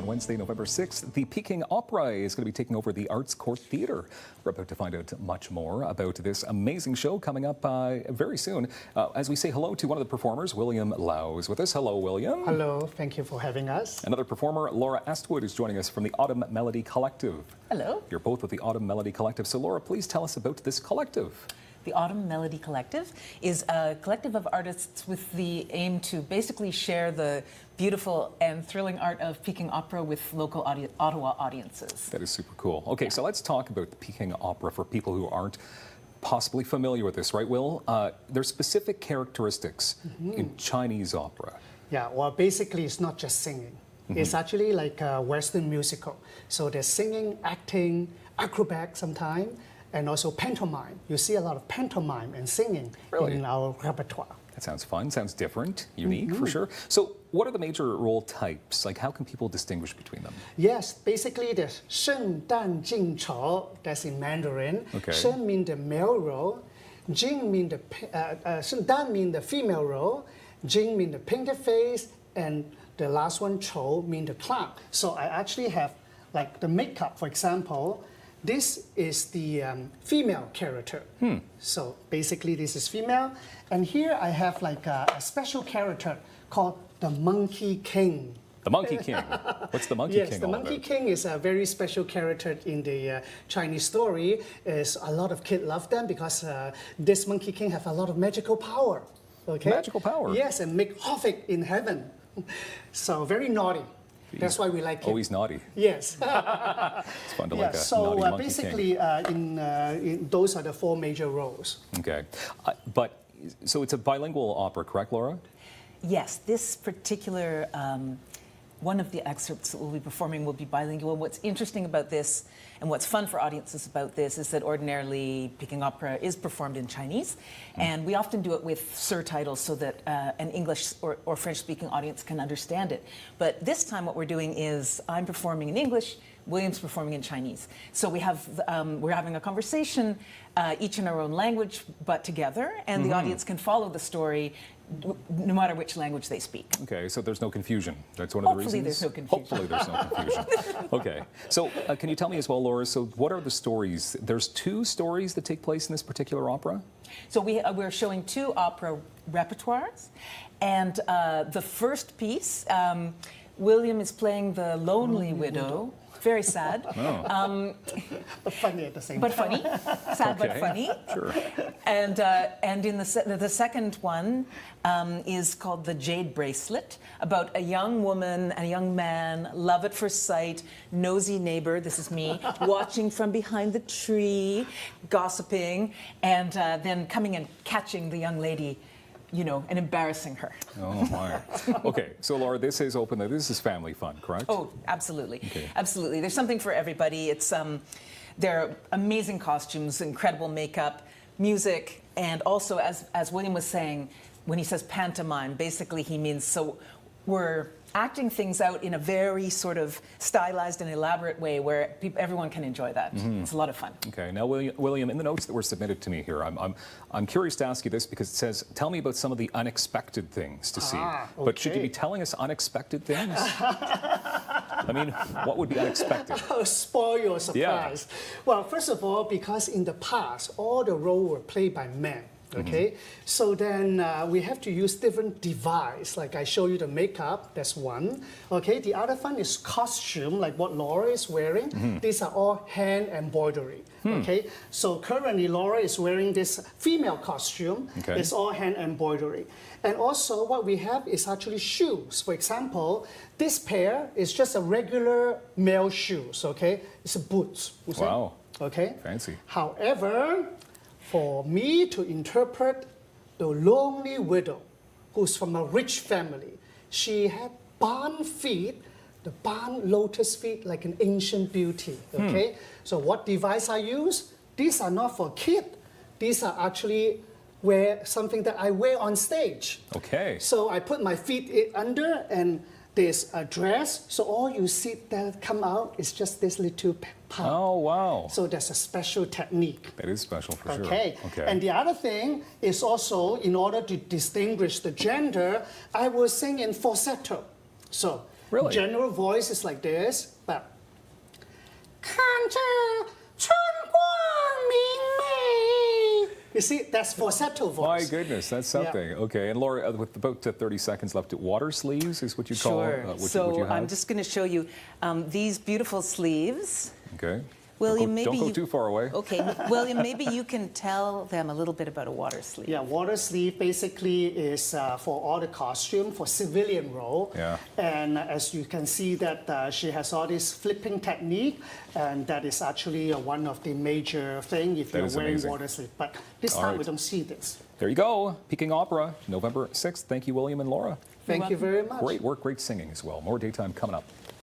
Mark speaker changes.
Speaker 1: on Wednesday, November 6th, the Peking Opera is going to be taking over the Arts Court Theatre. We're about to find out much more about this amazing show coming up very soon. As we say hello to one of the performers, William Lau is with us. Hello, William.
Speaker 2: Hello, thank you for having us.
Speaker 1: Another performer, Laura Estwood, is joining us from the Autumn Melody Collective.
Speaker 3: Hello.
Speaker 1: You're both with the Autumn Melody Collective. So, Laura, please tell us about this collective.
Speaker 3: The Autumn Melody Collective is a collective of artists with the aim to basically share the beautiful and thrilling art of Peking opera with local Ottawa audiences.
Speaker 1: That is super cool. Okay, so let's talk about the Peking opera for people who aren't possibly familiar with this, right, Will? There's specific characteristics in Chinese opera.
Speaker 2: Yeah, well, basically it's not just singing. It's actually like a Western musical. So there's singing, acting, acrobat sometimes, and also pantomime. You see a lot of pantomime and singing in our repertoire.
Speaker 1: That sounds fun, sounds different, unique for sure. So what are the major role types? Like, how can people distinguish between them?
Speaker 2: Yes, basically there's 圣诞进潮, that's in Mandarin.
Speaker 1: Okay.
Speaker 2: 圣 means the male role, 进 means the 圣诞 means the female role, 进 means the painted face, and the last one 丑 means the clown. So I actually have like the makeup, for example. This is the female character. So basically this is female. And here I have like a special character called the Monkey King.
Speaker 1: The Monkey King. What's the Monkey King all about?
Speaker 2: Yes, the Monkey King is a very special character in the Chinese story. Is a lot of kids love them because this Monkey King have a lot of magical power. Okay?
Speaker 1: Magical power?
Speaker 2: Yes, and make havoc in heaven. So very naughty. That's why we like it.
Speaker 1: Always naughty.
Speaker 2: Yes.
Speaker 1: It's fun to like a naughty Monkey
Speaker 2: basically,
Speaker 1: King.
Speaker 2: those are the four major roles.
Speaker 1: Okay. So it's a bilingual opera, correct, Laura?
Speaker 3: Yes, this particular one of the excerpts that we'll be performing will be bilingual. What's interesting about this and what's fun for audiences about this is that ordinarily Peking opera is performed in Chinese, and we often do it with surtitles so that an English or French-speaking audience can understand it. But this time what we're doing is I'm performing in English, William's performing in Chinese. So we have, we're having a conversation, each in our own language, but together, and the audience can follow the story no matter which language they speak.
Speaker 1: Okay, so there's no confusion. That's one of the reasons?
Speaker 3: Hopefully there's no confusion.
Speaker 1: Hopefully there's no confusion. Okay, so can you tell me as well, Laura, so what are the stories? There's two stories that take place in this particular opera?
Speaker 3: So we're showing two opera repertoires, and the first piece, William is playing the lonely widow. Very sad.
Speaker 1: Oh.
Speaker 2: But funny at the same time.
Speaker 3: But funny. Sad but funny.
Speaker 1: Sure.
Speaker 3: And in the second one is called The Jade Bracelet, about a young woman and a young man, love at first sight, nosy neighbor, this is me, watching from behind the tree, gossiping, and then coming and catching the young lady, you know, and embarrassing her.
Speaker 1: Oh, my. Okay, so Laura, this is open. This is family fun, correct?
Speaker 3: Oh, absolutely.
Speaker 1: Okay.
Speaker 3: Absolutely. There's something for everybody. It's there are amazing costumes, incredible makeup, music, and also, as William was saying, when he says pantomime, basically he means, so we're acting things out in a very sort of stylized and elaborate way where everyone can enjoy that. It's a lot of fun.
Speaker 1: Okay, now William, in the notes that were submitted to me here, I'm curious to ask you this because it says, tell me about some of the unexpected things to see.
Speaker 2: Okay.
Speaker 1: But should you be telling us unexpected things? I mean, what would be unexpected?
Speaker 2: Spoil your surprise.
Speaker 1: Yeah.
Speaker 2: Well, first of all, because in the past, all the roles were played by men. Okay, so then we have to use different device. Like I show you the makeup, that's one. Okay, the other one is costume, like what Laura is wearing. These are all hand embroidery. Okay, so currently Laura is wearing this female costume.
Speaker 1: Okay.
Speaker 2: It's all hand embroidery. And also what we have is actually shoes. For example, this pair is just a regular male shoes. Okay, it's a boots.
Speaker 1: Wow.
Speaker 2: Okay.
Speaker 1: Fancy.
Speaker 2: However, for me to interpret the lonely widow, who's from a rich family, she had barn feet, the barn lotus feet, like an ancient beauty. Okay, so what device I use? These are not for kid. These are actually something that I wear on stage.
Speaker 1: Okay.
Speaker 2: So I put my feet under, and there's a dress. So all you see that come out is just this little part.
Speaker 1: Oh, wow.
Speaker 2: So that's a special technique.
Speaker 1: That is special for sure.
Speaker 2: Okay. And the other thing is also, in order to distinguish the gender, I will sing in falsetto. So
Speaker 1: Really?
Speaker 2: General voice is like this, but you see, that's falsetto voice.
Speaker 1: My goodness, that's something.
Speaker 2: Yeah.
Speaker 1: Okay, and Laura, with about 30 seconds left, water sleeves is what you call
Speaker 3: Sure.
Speaker 1: what
Speaker 3: So
Speaker 1: you have?
Speaker 3: I'm just going to show you these beautiful sleeves.
Speaker 1: Okay.
Speaker 3: William,
Speaker 1: don't go
Speaker 3: you,
Speaker 1: too far away.
Speaker 3: Okay, William, maybe you can tell them a little bit about a water sleeve.
Speaker 2: Yeah, water sleeve basically is for all the costume for civilian role.
Speaker 1: Yeah.
Speaker 2: And as you can see that she has all this flipping technique, and that is actually one of the major thing if you're wearing
Speaker 1: amazing.
Speaker 2: water sleeve. But this time we don't see this.
Speaker 1: There you go. Peking Opera, November 6th. Thank you, William and Laura.
Speaker 2: Thank you very much.
Speaker 1: Great work, great singing as well. More daytime coming up.